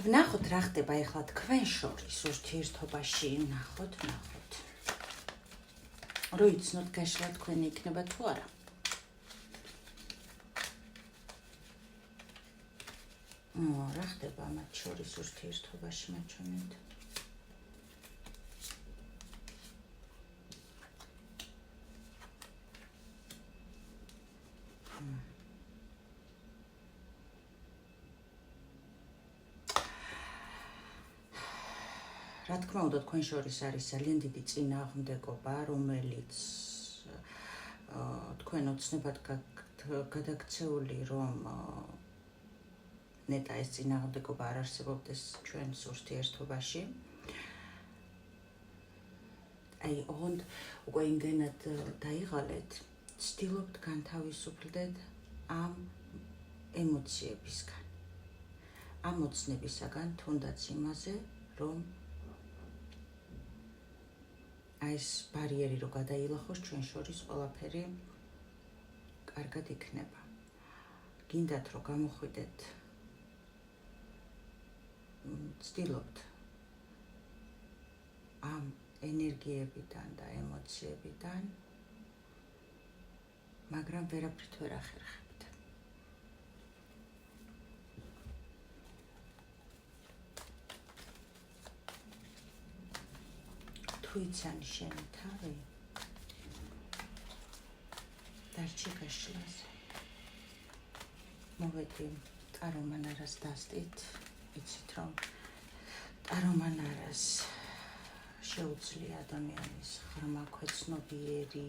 ვნახოთ რა ხდება ახლა თქვენ შორის ურთიერთობაში, ვნახოთ. რო იცნოთ გაშლა თქვენი იქნება თუ არა. რა ხდება მათ შორის ურთიერთობაში მაჩვენეთ. რა თქმა უნდა თქვენ შორის არის ძალიან დიდი წინააღმდეგობა, რომელიც თქვენ ოცნებად გადაქცეული, რომ ნეტა ეს წინააღმდეგობა არ არსებობდეს ჩვენს ურთიერთობაში. აი, ოღონდ უკვე იმდენად დაიღალეთ, ცდილობთ განთავისუფლდეთ ამ ემოციებისგან. ამ ოცნებისაგან, თუნდაც იმაზე, რომ ეს ბარიერი რო გადაილახოს ჩვენ შორის ყველაფერი კარგად იქნება. გინდათ რომ გამოხვიდეთ, ცდილობთ ამ ენერგიებიდან და ემოციებიდან, მაგრამ ვერაფრით ვერ ახერხებთ. თუ იცანი შენი თავი, დარჩი გაშლაზე. მოვედი ტარომანარას დასტით, იცით რომ ტარომანარას შეუძლია ადამიანის ღრმა ქვეცნობიერი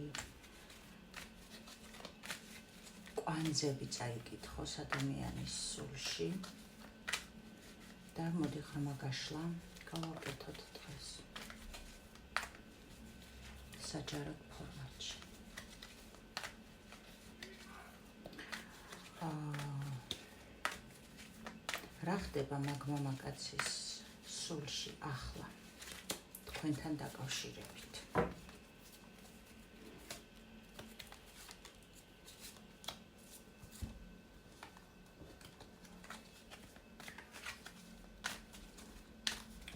კვანძები წაიკითხოს ადამიანის სულში და მოდი ღრმა გაშლა გავაკეთოთ დღეს. საჯაროდ ფორმატში. რა ხდება მაგ მამაკაცის სულში ახლა თქვენთან დაკავშირებით?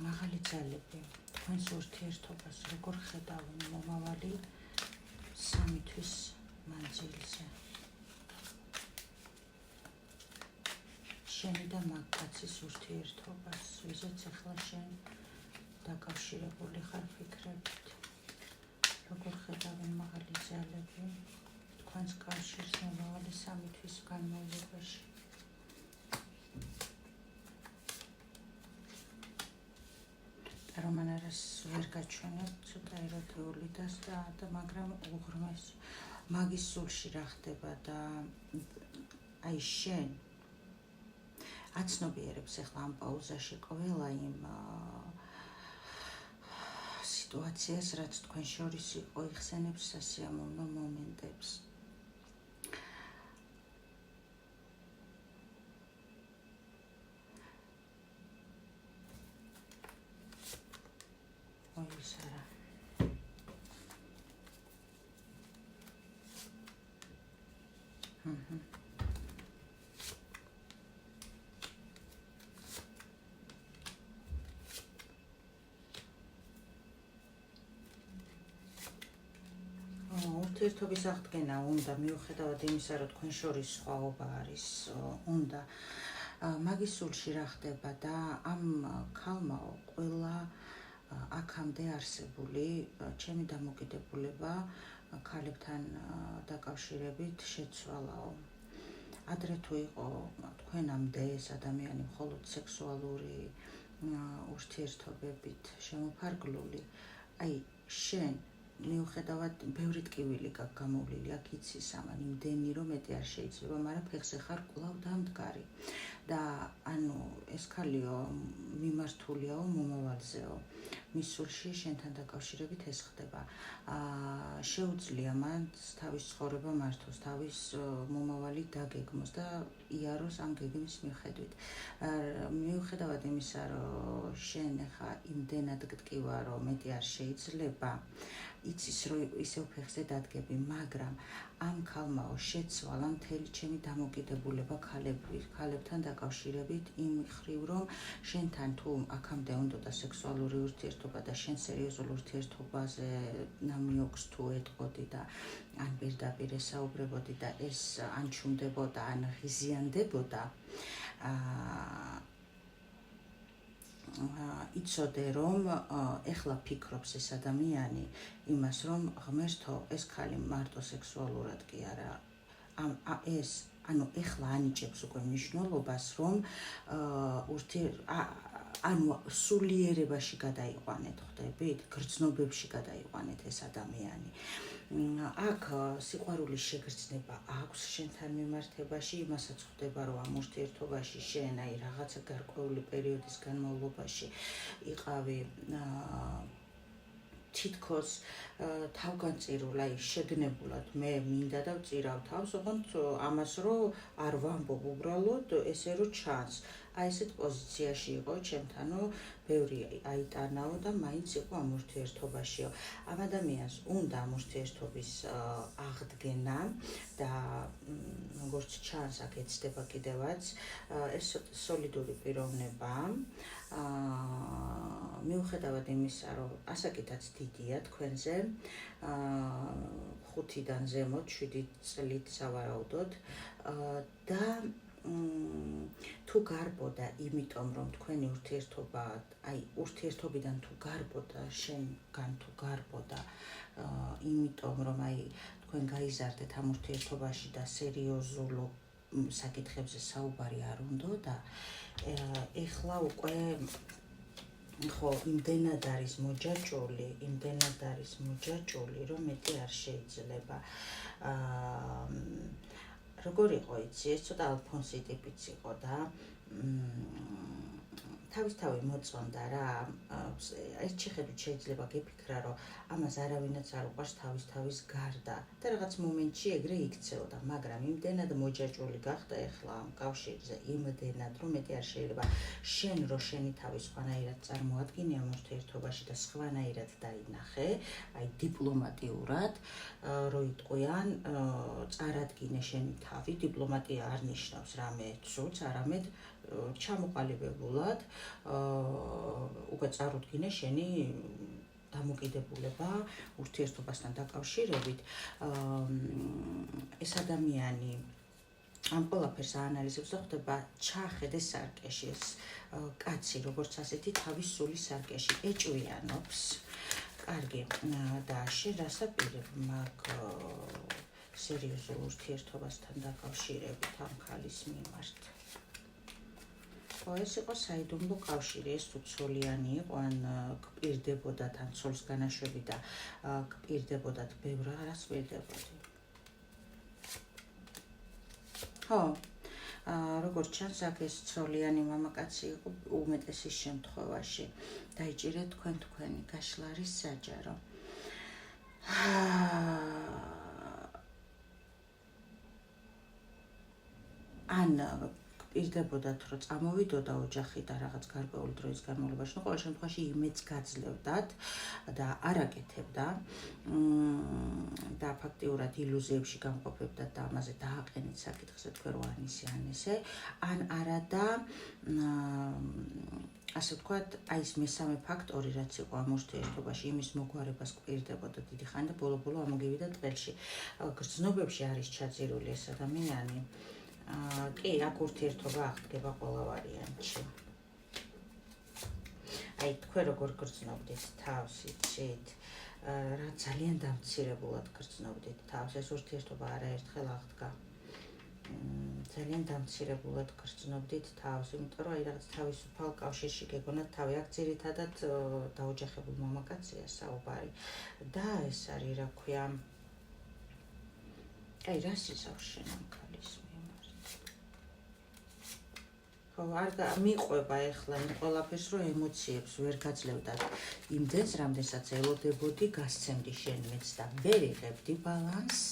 მაღალი ძალები თქვენს ურთიერთობას როგორ ხედავენ მომავალი 3 თვის მანძილზე? შენი და მაგ-კაცის ურთიერთობას, ვიზეც ახლა შენ დაკავშირებული ხარ ფიქრებით. როგორ ხედავენ მაღალი ძალები თქვენს კავშირს მომავალი 3 თვის განმავლობაში? ტარომანარას ვერ გაჩვენებ, ცოტა ეროტიული და მაგრამ უღრმეს მაგის სულში რა ხდება და აი შენ აცნობიერებს ახლა ამ პაუზაში ყველა იმ სიტუაციას, რაც თქვენ შორის იყო, იხსენებს სასიამოვნო მომენტებს. Sara. ურთიერთობის აღდგენა უნდა, მიუხედავად იმისა, რომ თქვენ შორის სხვაობა არის, უნდა მაგის სულში რა ხდება და ამ ქალმა ყველა აქამდე არსებული ჩემი დამოკიდებულება ქალებთან დაკავშირებით შეცვალაო. ადრე თუ იყო თქვენამდე ეს ადამიანი მხოლოდ სექსუალური ურთიერთობებით შემოფარგლული, აი შენ მიუხედავად ბევრი ტკივილი გაქვს გამოვლილი, აქ იცის ამან იმდენი, რომ მეტი არ შეიძლება, მაგრამ ფეხზე ხარ კვლავ დამდგარი და ანუ ეს ქალიო მიმართულიაო მომავალზეო. მის სულში შენთან დაკავშირებით ეს ხდება. შეუძლია მან თავის ცხოვრება მართოს, თავის მომავალი დაგეგმოს და იაროს ამ გეგმის მიხედვით. მიუხედავად იმისა, რომ შენ ახლა იმდენად გტკივა, რომ მეტი არ შეიძლება, იცის რომ ისევ ფეხზე დადგები, მაგრამ ამ ქალმაო შეცვალა მთელი ჩემი დამოკიდებულება ქალებთან დაკავშირებით იმ მხრივ, რომ შენთან თუ აქამდე უნდოდა სექსუალური ურთიერთობა და შენ სერიოზულ ურთიერთობაზე ნამიოქს თუ ეტყოდი და ან პირდაპირ ესაუბრებოდი და ეს ან ჩუმდებოდა, ან ღიზიანდებოდა, იცოდე რომ ეხლა ფიქრობს ეს ადამიანი იმას, რომ ღმერთო, ეს ქალი მარტო სექსუალურად კი არა, ეს ანუ ეხლა ანიჭებს უკვე მნიშვნელობას, რომ ანუ სულიერებაში გადაიყვანეთ, ხვდებით, გრძნობებში გადაიყვანეთ ეს ადამიანი. აქ სიყვარულის შეგრძნება აქვს შენთან მიმართებაში, იმასაც ხვდება, რომ ამ ურთიერთობაში შენ აი რაღაცა გარკვეული პერიოდის განმავლობაში იყავი თითქოს თავგანწირულ, აი შეგნებულად მე მინდა და ვწირავ თავს, ოღონდ ამას რომ არ ვამბობ უბრალოდ ესე რომ ჩანს. აი ესეთ პოზიციაში იყო ჩემთანო, ბევრი აიტანაო და მაინც იყო ამ ურთიერთობაშიო. ამ ადამიანს უნდა ამ ურთიერთობის აღდგენა და როგორც ჩანს, აქ ეცდება კიდევაც ეს სოლიდური პიროვნებაა. მიუხედავად იმისა, რომ ასაკითაც დიდია თქვენზე, 5-დან ზემოთ 7 წლით სავარაუდოდ და თუ გარბოდა, იმიტომ რომ თქვენი ურთიერთობა, აი ურთიერთობიდან თუ გარბოდა, შენგან თუ გარბოდა, იმიტომ რომ აი თქვენ გაიზარდეთ ამ ურთიერთობაში და სერიოზულ საკითხებზე საუბარი არ უნდოდა, ეხლა უკვე ხო, იმდენად არის მოჯაჭული, რომ მეტი არ შეიძლება. როგორ იყო იცი, ეს ცოტა ალფონსი ტიპიც იყო და თავისთავად მოწონდა რა. ეს შეხედვით შეიძლება გეფიქრა, რომ ამას არავინაც არ უყვარს თავის გარდა და რაღაც მომენტში ეგრე იქცეოდა, მაგრამ იმდენად მოჯაჭული გახდა ეხლა ამ კავშირზე, იმდენად, რომ მეტი არ შეიძლება. შენ რო შენი თავი სხვანაირად წარმოადგინე ამ ურთიერთობაში და სხვანაირად დაინახე, აი დიპლომატიურად, რო იტყვიან, წარადგინე შენი თავი, დიპლომატია არ ნიშნავს რამე ცუდს, არამედ ჩამოყალიბებულად უკვე წარუდგინე შენი დამოკიდებულება ურთიერთობასთან დაკავშირებით. ეს ადამიანი ამ ყველაფერს აანალიზებს და ხვდება ჩაახედე სარკეში, ეს კაცი როგორც ასეთი თავის სულის სარკეში ეჭვიანობს. კარგი, და შენ რას აპირებ მაგ სერიოზულ ურთიერთობასთან დაკავშირებით ამ ქალის მიმართ? ეს იყო საიდუმლო კავშირი, ეს თუ ცოლიანი იყო, ან გპირდებოდათ, ან ცოლს განაშვები და გპირდებოდათ, ბევრ რას ვირდებოდი. ხო, როგორც ჩანს, აქ ეს ცოლიანი მამაკაცი იყო უმეტესის შემთხვევაში. დაიჭირეთ თქვენი გაშლა არის საჯარო. ან პირდებოდათ, რომ წამოვიდოდა ოჯახი და რაღაც გარკვეული დროის განმავლობაში, ну, ყოველ შემთხვევაში იმედს გაძლევდათ და არ აკეთებდა და ფაქტიურად ილუზიებში გამყოფებდათ და ამაზე დააყენეთ საკითხზე თქვენ რო ან ისე ან ესე, ან არადა ასე ვთქვათ, აი ეს მესამე ფაქტორი, რაც იყო ამ ურთიერთობაში, იმის მოგვარებას გვპირდებოდა დიდი ხანი და ბოლო-ბოლო ამოგივიდა ტყელში. გრძნობებში არის ჩაძირული ეს ადამიანი. კი, აქ ურთიერთობა აღდგება ყველა ვარიანტში. აი, თქვენ როგორ გრძნობდით თავს, იცით, რა ძალიან დამცირებულად გრძნობდით თავს, ეს ურთიერთობა არაერთხელ აღდგა. ძალიან დამცირებულად გრძნობდით თავს, იმიტომ რომ აი რაღაც თავისუფალ კავშირში გეგონათ თავი, აქ ძირითადად დაოჯახებულ მამაკაცია საუბარი. და ეს არის, რა ქვია, აი, რას იზავს შენ ამ ქალის? ხო, არ მიყვება ეხლა იმ ყველაფერს, რომ ემოციებს ვერ გაძლევდათ იმდენს, რამდენსაც ელოდებოდი, გასცემდი შენ მეც და ვერ იღებდი ბალანსს.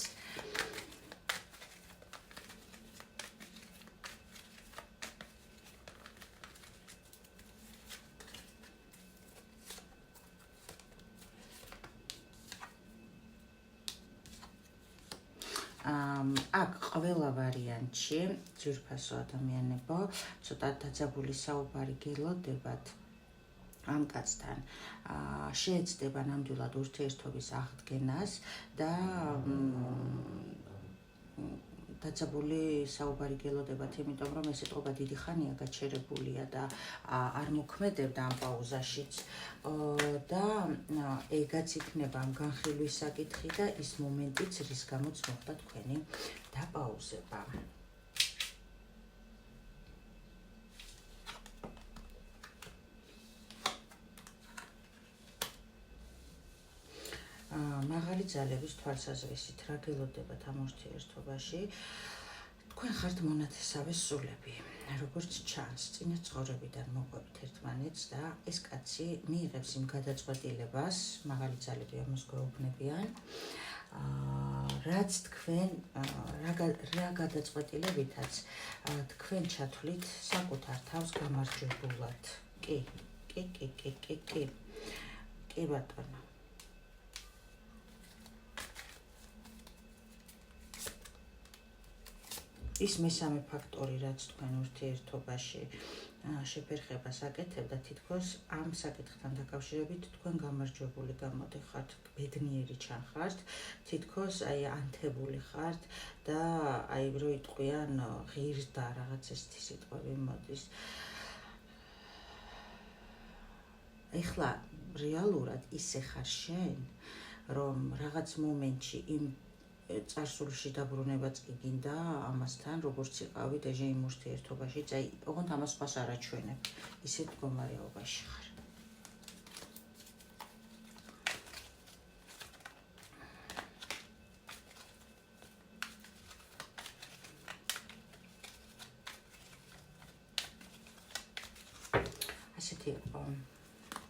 აქ ყველა ვარიანტში ძვირფასო ადამიანებო, ცოტა დაძაბული საუბარი გელოდებათ ამ კაცთან, შეეცდება ნამდვილად ურთიერთობის აღდგენას და დაძაბული საუბარი გელოდებათ, იმიტომ რომ ეს ეტყობა დიდი ხანია გაჩერებულია და არ მოქმედებდა ამ პაუზაშიც და ეგაც იქნება ამ განხილვის საკითხი და ის მომენტიც, რის გამოც მოხდა თქვენი დაპაუზება. მაღალი ძალების თვალსაზრისით რა გელოდებათ ამ ურთიერთობაში? თქვენ ხართ მონათესავე სულები, როგორც ჩანს, წინა ცხოვრებიდან მოყვებით ერთმანეთს და ეს კაცი მიიღებს იმ გადაწყვეტილებას, მაღალი ძალები ამას გვეუბნებიან, რაც თქვენ რა გადაწყვეტილებითაც თქვენ ჩათვლით საკუთარ თავს გამარჯვებულად. კი ბატონო. ის მესამე ფაქტორი, რაც თქვენ ურთიერთობაში შეფერხებას აკეთებდა, თითქოს ამ საკითხთან დაკავშირებით თქვენ გამარჯვებული გამოდიხართ, ბედნიერი ჩანხართ, თითქოს ანთებული ხართ და რო იტყვიან ღირსდა რაღაც ესეთი სიტყვები მოდის. ეხლა რეალურად ისე ხარ შენ, რომ რაღაც მომენტში იმ წარსულში დაბრუნებაც კი გინდა ამასთან, როგორც იყავით იმ ურთიერთობაში, ოღონდ ამას სხვას არ აჩვენებ, ისეთ მდგომარეობაში ხარ. ასეთი იყო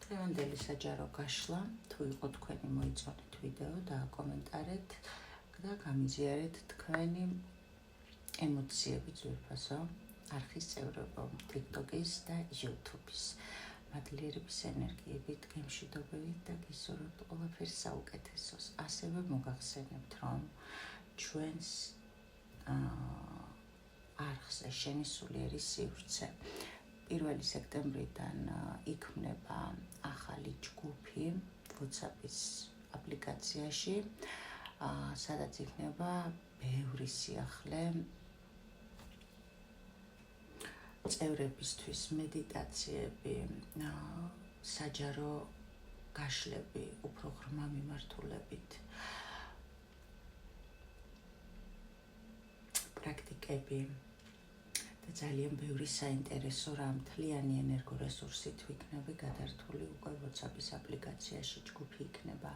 დღევანდელი საჯარო გაშლა. თუ იყო თქვენი, მოიწონეთ ვიდეო და კომენტარეთ და გამიზიარეთ თქვენი ემოციები ძვირფასო არხის წევრებო, TikTok-ის და YouTube-ის. მადლიერების ენერგიებით, გემშვიდობებით და გისურვებთ ყველაფერს საუკეთესოს. ასევე მოგახსენებთ, რომ ჩვენს არხზე შენი სულიერი სივრცე 1 სექტემბრიდან იქმნება ახალი ჯგუფი WhatsApp-ის აპლიკაციაში, სადაც იქნება ბევრი სიახლე წევრებისთვის, მედიტაციები, საჯარო გაშლები, უფრო ღრმა მიმართულებით, პრაქტიკები და ძალიან ბევრი საინტერესო რამ, მთლიანი ენერგორესურსით ვიქნები გადართული უკვე WhatsApp-ის აპლიკაციაში. ჯგუფი იქნება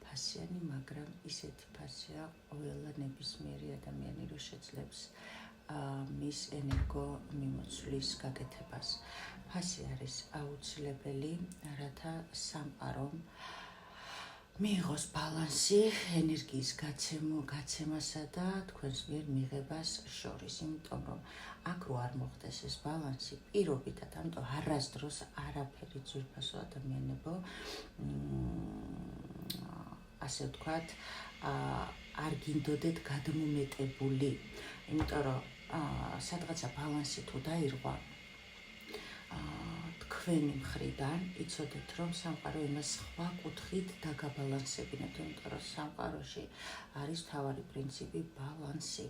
ფასიანი, მაგრამ ისეთი ფასია ყველა ნებისმიერი ადამიანი, რომ შეძლებს მის ენერგო მიმოცვლის გაკეთებას. ფასი არის აუცილებელი, რათა სამყარომ მიიღოს ბალანსი ენერგიის გაცემასა და თქვენს მიერ მიღებას შორის, იმიტომ რომ აქ რო არ მოხდეს ეს ბალანსი, პირობითად, ამიტომ არასდროს არაფერი ძვირფასო ადამიანებო, ასე ვთქვათ, არ გინდოდეთ გადმომეტებული, იმიტომ რომ სადღაცა ბალანსი თუ დაირღვა, თქვენი მხრიდან იცოდეთ, რომ სამყარო იმას სხვა კუთხით დაგაბალანსებინებთ, იმიტომ რომ სამყაროში არის მთავარი პრინციპი ბალანსი.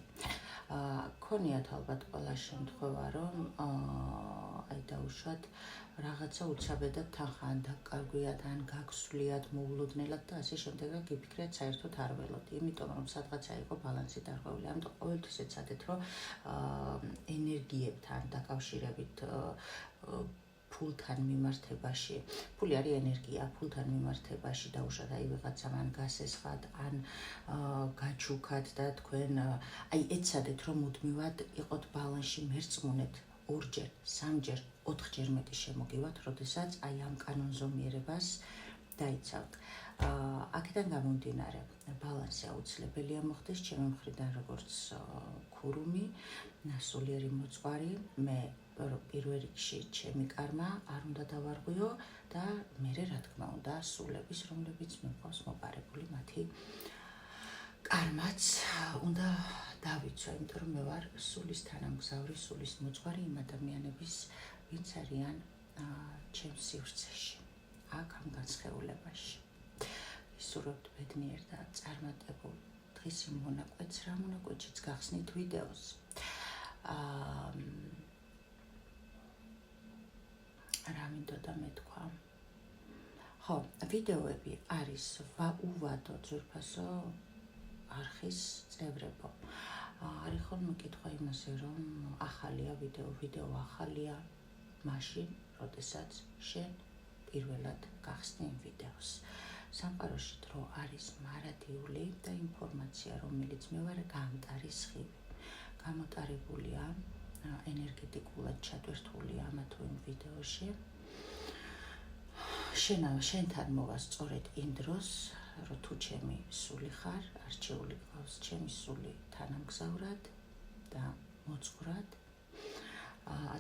გქონიათ ალბათ ყველა შემთხვევა, რომ დაუშვათ რაღაცა უცაბედად თანხა ან დაკარგვიათ, ან გაგსვლიათ მოულოდნელად და ასე შემდეგ, და გიფიქრეთ საერთოდ არ ველოდი, იმიტომ რომ სადღაცა იყო ბალანსი დარღვეული. ამიტომ ყოველთვის ეცადეთ, რომ ენერგიებთან დაკავშირებით ფულთან მიმართებაში, ფული არის ენერგია, ფულთან მიმართებაში დაუშვათ ვიღაცამ ან გასესხათ, ან გაჩუქათ და თქვენ ეცადეთ, რომ მუდმივად იყოთ ბალანსში, მერწმუნეთ, ორჯერ, სამჯერ, 4ჯერ მეტი შემოგივათ, როდესაც აი ამ კანონზომიერებას დაიცავთ. აქედან გამომდინარე, ბალანსი აუცილებელია მოხდეს ჩემი მხრიდან როგორც ქურუმი, სულიერი მოწყარი, მე პირველ რიგში ჩემი კარმა არ უნდა დავარღვიო და მერე რა თქმა უნდა სულების, რომლებიც მიყვავს მოპარებული, მათი კარმაც უნდა დავიცვა, იმიტომ რომ მე ვარ სულის თანამგზავრი, სულის მოწყარი იმ ადამიანების, ვინც არიან ჩემს სივრცეში, აქ ამ განსხეულებაში. ვისურვებთ ბედნიერ და წარმატებულ დღის იმ მონაკვეთს, რა მონაკვეთშიც გახსნით ვიდეოს. რა მინდოდა მეთქვა? ხო, ვიდეოები არის უვადო ძვირფასო არხის წევრებო. არის ხოლმე კითხვა იმაზე, რომ ახალია ვიდეო ახალია მაშინ, როდესაც შენ პირველად გახსნი იმ ვიდეოს. სამყაროში დრო არის მარადიული და ინფორმაცია, რომელიც მე ვარ გამტარი სხივი. გამოტარებულია, ენერგეტიკულად ჩატვირთული ამა თუ იმ ვიდეოში. შენთან მოვა სწორედ იმ დროს, რომ თუ ჩემი სული ხარ, არჩეული გყავს ჩემი სული თანამგზავრად და მოწყვრად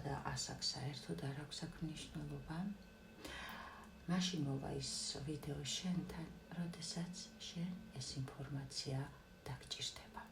და ასაკ საერთოდ არ აქვს აქ მნიშვნელობა. მაშინ მოვა ის ვიდეო შენთან, როდესაც შენ ეს ინფორმაცია დაგჭირდება.